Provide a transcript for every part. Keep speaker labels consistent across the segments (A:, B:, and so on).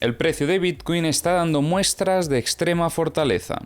A: el precio de Bitcoin está dando muestras de extrema fortaleza.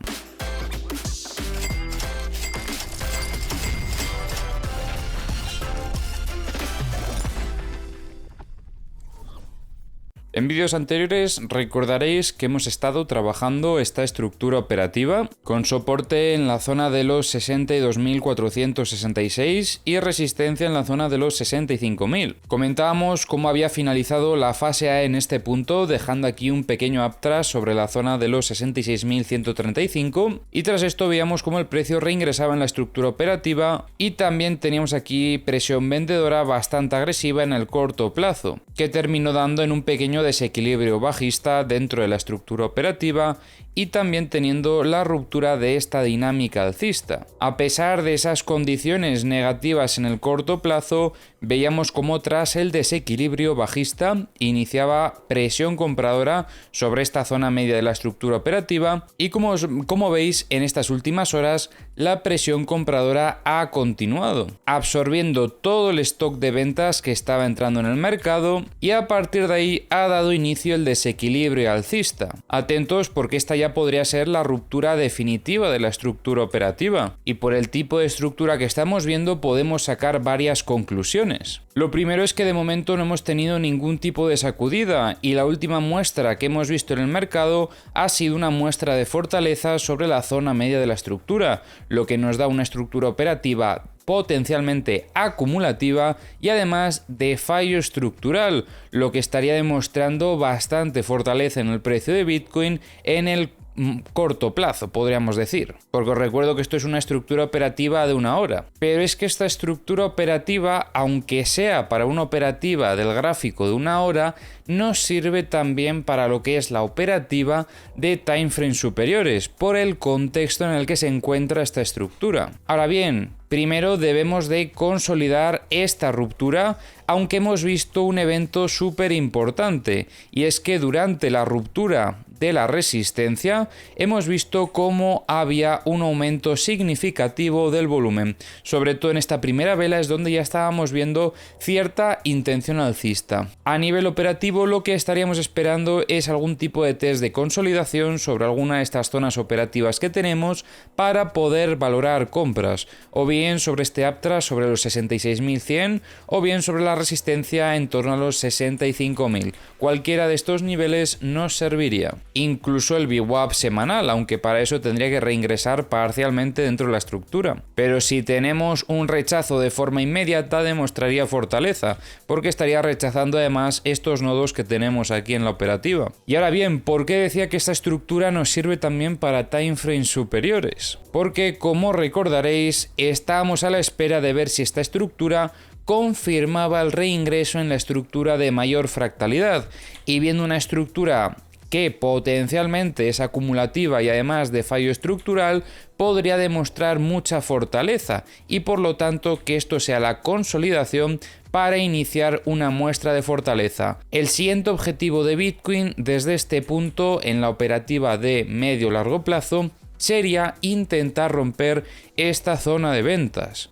A: En vídeos anteriores recordaréis que hemos estado trabajando esta estructura operativa con soporte en la zona de los 62.466 y resistencia en la zona de los 65.000. Comentábamos cómo había finalizado la fase A en este punto, dejando aquí un pequeño uptrust sobre la zona de los 66.135 y tras esto veíamos cómo el precio reingresaba en la estructura operativa y también teníamos aquí presión vendedora bastante agresiva en el corto plazo, que terminó dando en un pequeño desequilibrio bajista dentro de la estructura operativa y también teniendo la ruptura de esta dinámica alcista. A pesar de esas condiciones negativas en el corto plazo, veíamos como tras el desequilibrio bajista iniciaba presión compradora sobre esta zona media de la estructura operativa y como veis en estas últimas horas la presión compradora ha continuado, absorbiendo todo el stock de ventas que estaba entrando en el mercado y a partir de ahí ha dado inicio el desequilibrio alcista. Atentos porque esta ya podría ser la ruptura definitiva de la estructura operativa y por el tipo de estructura que estamos viendo podemos sacar varias conclusiones. Lo primero es que de momento no hemos tenido ningún tipo de sacudida y la última muestra que hemos visto en el mercado ha sido una muestra de fortaleza sobre la zona media de la estructura, lo que nos da una estructura operativa potencialmente acumulativa y además de fallo estructural, lo que estaría demostrando bastante fortaleza en el precio de Bitcoin en el corto plazo, podríamos decir, porque os recuerdo que esto es una estructura operativa de una hora, pero es que esta estructura operativa, aunque sea para una operativa del gráfico de una hora, nos sirve también para lo que es la operativa de timeframes superiores, por el contexto en el que se encuentra esta estructura. Ahora bien, primero debemos de consolidar esta ruptura, aunque hemos visto un evento súper importante, y es que durante la ruptura de la resistencia hemos visto cómo había un aumento significativo del volumen. Sobre todo en esta primera vela es donde ya estábamos viendo cierta intención alcista. A nivel operativo lo que estaríamos esperando es algún tipo de test de consolidación sobre alguna de estas zonas operativas que tenemos para poder valorar compras, o bien sobre este uptrust sobre los 66.100 o bien sobre la resistencia en torno a los 65.000. Cualquiera de estos niveles nos serviría. Incluso el VWAP semanal, aunque para eso tendría que reingresar parcialmente dentro de la estructura. Pero si tenemos un rechazo de forma inmediata demostraría fortaleza, porque estaría rechazando además estos nodos que tenemos aquí en la operativa. Y ahora bien, ¿por qué decía que esta estructura nos sirve también para timeframes superiores? Porque como recordaréis, estábamos a la espera de ver si esta estructura confirmaba el reingreso en la estructura de mayor fractalidad, y viendo una estructura que potencialmente es acumulativa y además de fallo estructural, podría demostrar mucha fortaleza y por lo tanto que esto sea la consolidación para iniciar una muestra de fortaleza. El siguiente objetivo de Bitcoin desde este punto en la operativa de medio-largo plazo sería intentar romper esta zona de ventas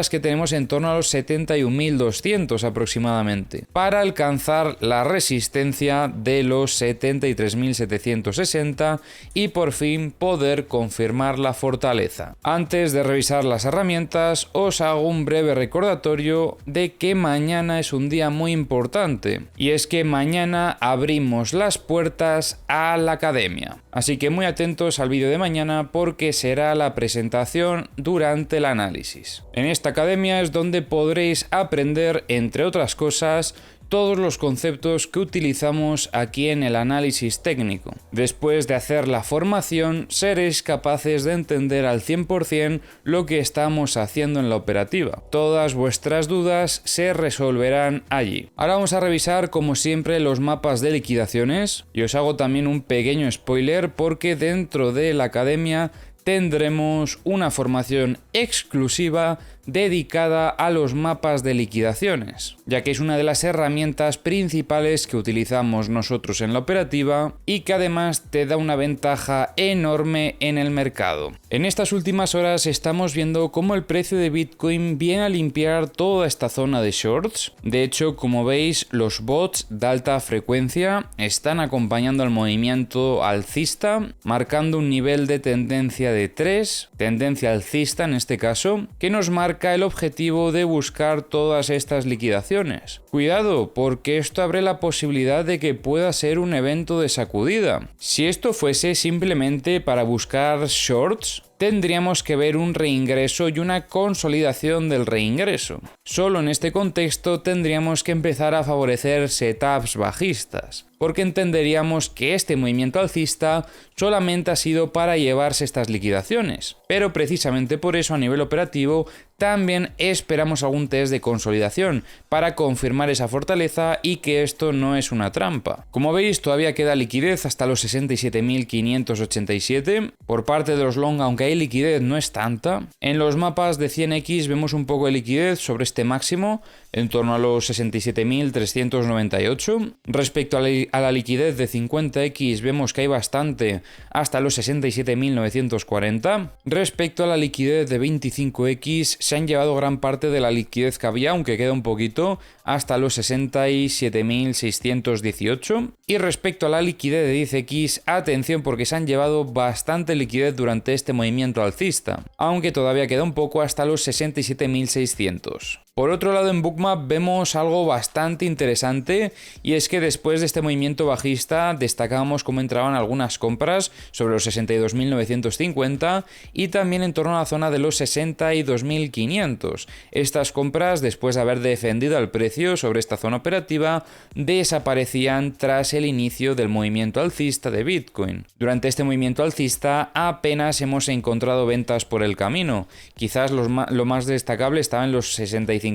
A: que tenemos en torno a los 71.200 aproximadamente, para alcanzar la resistencia de los 73.760 y por fin poder confirmar la fortaleza. Antes de revisar las herramientas, os hago un breve recordatorio de que mañana es un día muy importante, y es que mañana abrimos las puertas a la academia. Así que muy atentos al vídeo de mañana porque será la presentación durante el análisis. En esta academia es donde podréis aprender, entre otras cosas, todos los conceptos que utilizamos aquí en el análisis técnico. Después de hacer la formación, seréis capaces de entender al 100% lo que estamos haciendo en la operativa. Todas vuestras dudas se resolverán allí. Ahora vamos a revisar, como siempre, los mapas de liquidaciones, y os hago también un pequeño spoiler porque dentro de la academia tendremos una formación exclusiva dedicada a los mapas de liquidaciones, ya que es una de las herramientas principales que utilizamos nosotros en la operativa y que además te da una ventaja enorme en el mercado. En estas últimas horas estamos viendo cómo el precio de Bitcoin viene a limpiar toda esta zona de shorts. De hecho, como veis, los bots de alta frecuencia están acompañando al movimiento alcista, marcando un nivel de tendencia de 3, tendencia alcista en este caso, que nos marca el objetivo de buscar todas estas liquidaciones. Cuidado, porque esto abre la posibilidad de que pueda ser un evento de sacudida. Si esto fuese simplemente para buscar shorts, tendríamos que ver un reingreso y una consolidación del reingreso. Solo en este contexto tendríamos que empezar a favorecer setups bajistas, porque entenderíamos que este movimiento alcista solamente ha sido para llevarse estas liquidaciones. Pero precisamente por eso a nivel operativo también esperamos algún test de consolidación para confirmar esa fortaleza y que esto no es una trampa. Como veis, todavía queda liquidez hasta los 67.587. Por parte de los long, aunque hay liquidez, no es tanta. En los mapas de 100x vemos un poco de liquidez sobre este máximo, en torno a los 67.398. Respecto a la liquidez de 50x vemos que hay bastante hasta los 67.940. Respecto a la liquidez de 25x se han llevado gran parte de la liquidez que había, aunque queda un poquito, hasta los 67.618. Y respecto a la liquidez de 10x, atención porque se han llevado bastante liquidez durante este movimiento alcista, aunque todavía queda un poco hasta los 67.600. Por otro lado, en Bookmap vemos algo bastante interesante, y es que después de este movimiento bajista destacábamos cómo entraban algunas compras sobre los 62.950 y también en torno a la zona de los 62.500. Estas compras, después de haber defendido el precio sobre esta zona operativa, desaparecían tras el inicio del movimiento alcista de Bitcoin. Durante este movimiento alcista apenas hemos encontrado ventas por el camino. Quizás lo más destacable estaba en los 65.000.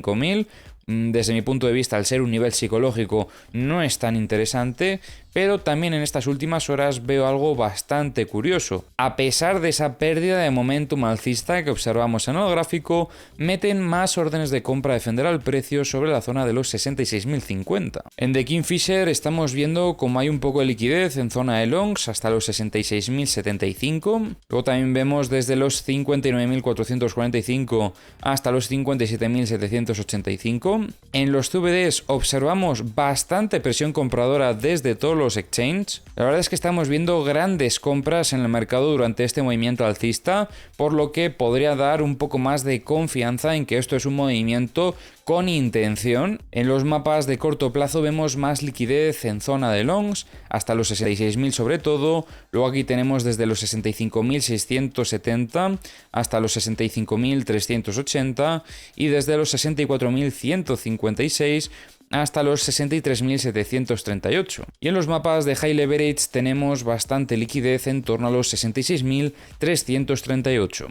A: Desde mi punto de vista, al ser un nivel psicológico, no es tan interesante, pero también en estas últimas horas veo algo bastante curioso. A pesar de esa pérdida de momentum alcista que observamos en el gráfico, meten más órdenes de compra a defender al precio sobre la zona de los 66.050. En The Kingfisher estamos viendo como hay un poco de liquidez en zona de longs hasta los 66.075. Luego también vemos desde los 59.445 hasta los 57.785. En los CVDs observamos bastante presión compradora desde todos los exchanges. La verdad es que estamos viendo grandes compras en el mercado durante este movimiento alcista, por lo que podría dar un poco más de confianza en que esto es un movimiento con intención. En los mapas de corto plazo vemos más liquidez en zona de longs, hasta los 66.000 sobre todo. Luego aquí tenemos desde los 65.670 hasta los 65.380 y desde los 64.156 hasta los 63.738. Y en los mapas de high leverage tenemos bastante liquidez en torno a los 66.338.